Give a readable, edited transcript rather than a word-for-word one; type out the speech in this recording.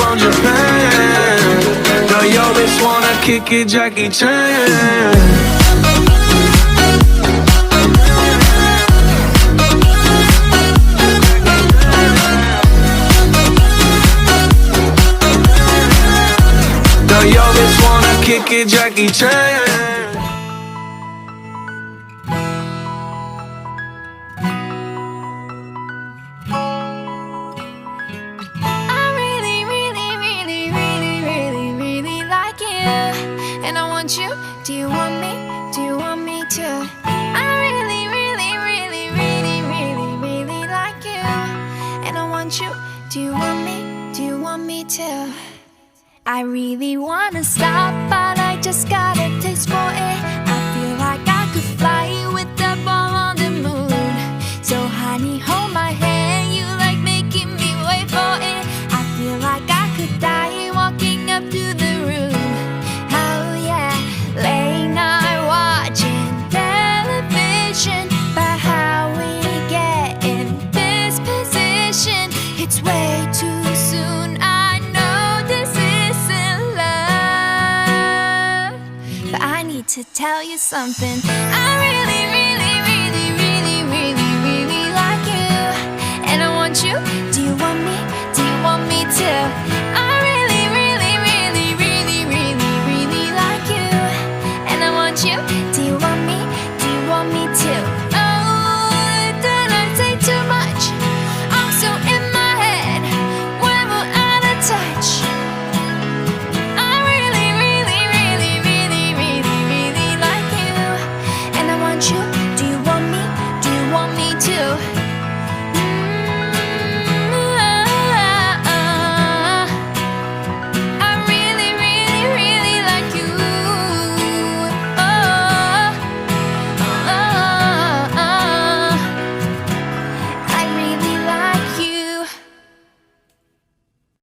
from Japan. Girl, yo, bitch wanna kick it, Jackie Chan. Girl, yo, bitch wanna kick it, Jackie Chan. Do you want me? Do you want me to? I really, really, really, really, really, really like you. And I want you. Do you want me? Do you want me to? I really wanna stop, but I just got a taste for it. I feel like I could fly with the ball on the moon. So honey, hold my hand. You like making me wait for it. I feel like I could die walking up to the room. Oh yeah. Late night watching television, but how we get in this position? It's way too soon. I know this isn't love, but I need to tell you something. I really